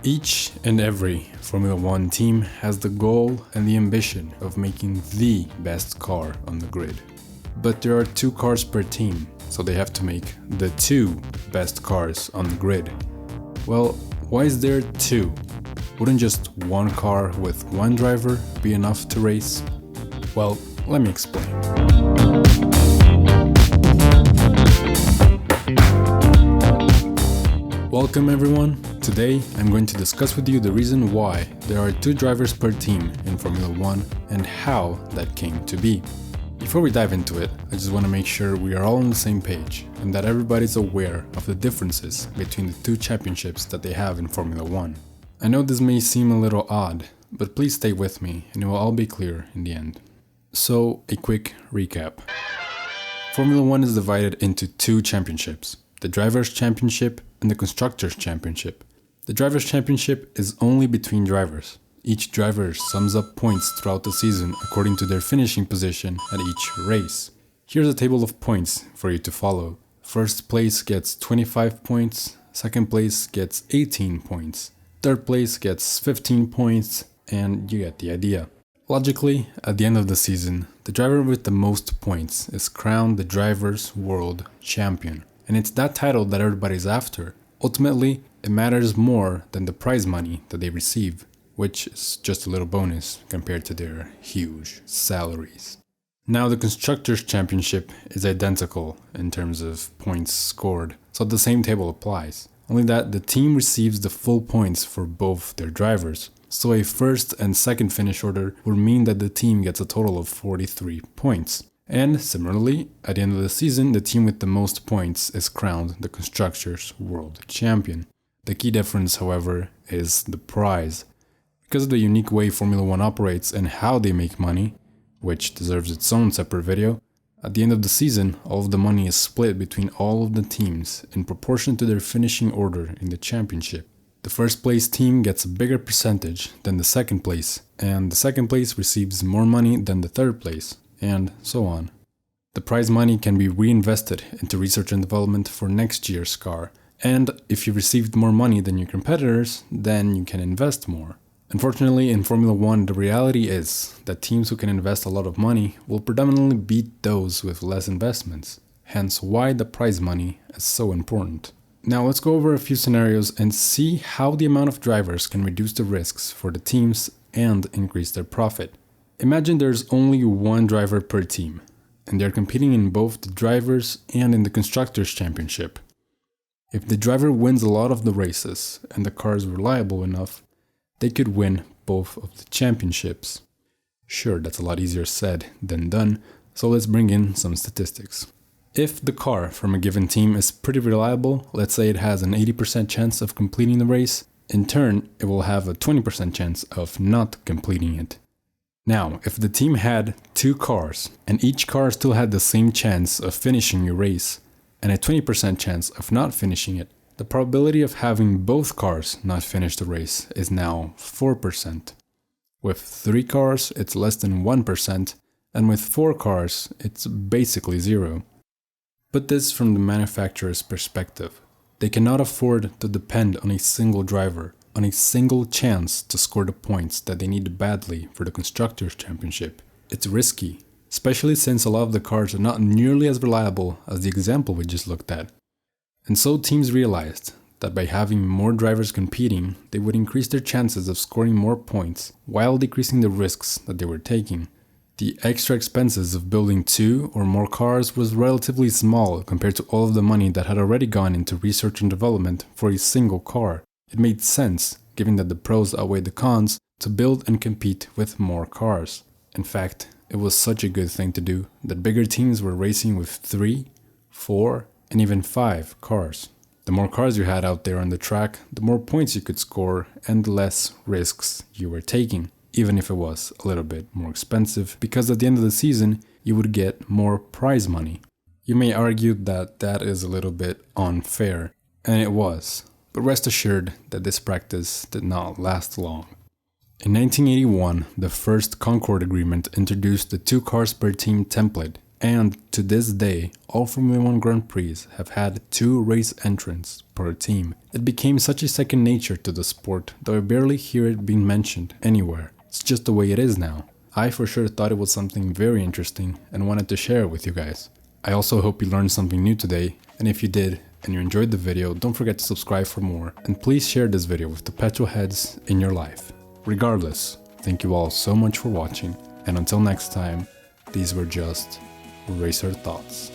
Each and every Formula One team has the goal and the ambition of making the best car on the grid. But there are 2 cars per team, so they have to make the 2 best cars on the grid. Well, why is there 2? Wouldn't just 1 car with 1 driver be enough to race? Well, let me explain. Welcome everyone. Today I'm going to discuss with you the reason why there are 2 drivers per team in Formula One and how that came to be. Before we dive into it, I just want to make sure we are all on the same page and that everybody's aware of the differences between the 2 championships that they have in Formula One. I know this may seem a little odd, but please stay with me and it will all be clear in the end. So, a quick recap. Formula One is divided into 2 championships, the Drivers' Championship and the Constructors Championship. The Drivers' Championship is only between drivers. Each driver sums up points throughout the season according to their finishing position at each race. Here's a table of points for you to follow. First place gets 25 points, second place gets 18 points, third place gets 15 points, and you get the idea. Logically, at the end of the season, the driver with the most points is crowned the Drivers' World Champion. And it's that title that everybody's after. Ultimately, it matters more than the prize money that they receive, which is just a little bonus compared to their huge salaries. Now the Constructors Championship is identical in terms of points scored, so the same table applies, only that the team receives the full points for both their drivers. So a first and second finish order would mean that the team gets a total of 43 points. And similarly, at the end of the season, the team with the most points is crowned the Constructors' World Champion. The key difference, however, is the prize. Because of the unique way Formula One operates and how they make money, which deserves its own separate video, at the end of the season, all of the money is split between all of the teams in proportion to their finishing order in the championship. The first place team gets a bigger percentage than the second place, and the second place receives more money than the third place, and so on. The prize money can be reinvested into research and development for next year's car, and if you received more money than your competitors, then you can invest more. Unfortunately, in Formula One, the reality is that teams who can invest a lot of money will predominantly beat those with less investments, hence why the prize money is so important. Now let's go over a few scenarios and see how the amount of drivers can reduce the risks for the teams and increase their profit. Imagine there's only 1 driver per team, and they're competing in both the Drivers and in the Constructors Championship. If the driver wins a lot of the races and the car is reliable enough, they could win both of the championships. Sure, that's a lot easier said than done, so let's bring in some statistics. If the car from a given team is pretty reliable, let's say it has an 80% chance of completing the race, in turn it will have a 20% chance of not completing it. Now, if the team had 2 cars, and each car still had the same chance of finishing your race, and a 20% chance of not finishing it, the probability of having both cars not finish the race is now 4%. With 3 cars, it's less than 1%, and with 4 cars, it's basically 0. Put this from the manufacturer's perspective. They cannot afford to depend on a single driver, on a single chance to score the points that they need badly for the Constructors' Championship. It's risky, especially since a lot of the cars are not nearly as reliable as the example we just looked at. And so teams realized that by having more drivers competing, they would increase their chances of scoring more points while decreasing the risks that they were taking. The extra expenses of building 2 or more cars was relatively small compared to all of the money that had already gone into research and development for a single car. It made sense, given that the pros outweighed the cons, to build and compete with more cars. In fact, it was such a good thing to do that bigger teams were racing with 3, 4, and even 5 cars. The more cars you had out there on the track, the more points you could score and the less risks you were taking, even if it was a little bit more expensive, because at the end of the season, you would get more prize money. You may argue that that is a little bit unfair, and it was. But rest assured that this practice did not last long. In 1981, the first Concord Agreement introduced the 2 cars per team template, And to this day, all Formula 1 Grand Prix have had 2 race entrants per team. It became such a second nature to the sport that I barely hear it being mentioned anywhere. It's just the way it is now. I for sure thought it was something very interesting and wanted to share it with you guys. I also hope you learned something new today, and if you did and you enjoyed the video, don't forget to subscribe for more, and please share this video with the petrol heads in your life. Regardless, thank you all so much for watching, and until next time, these were just Racer Thoughts.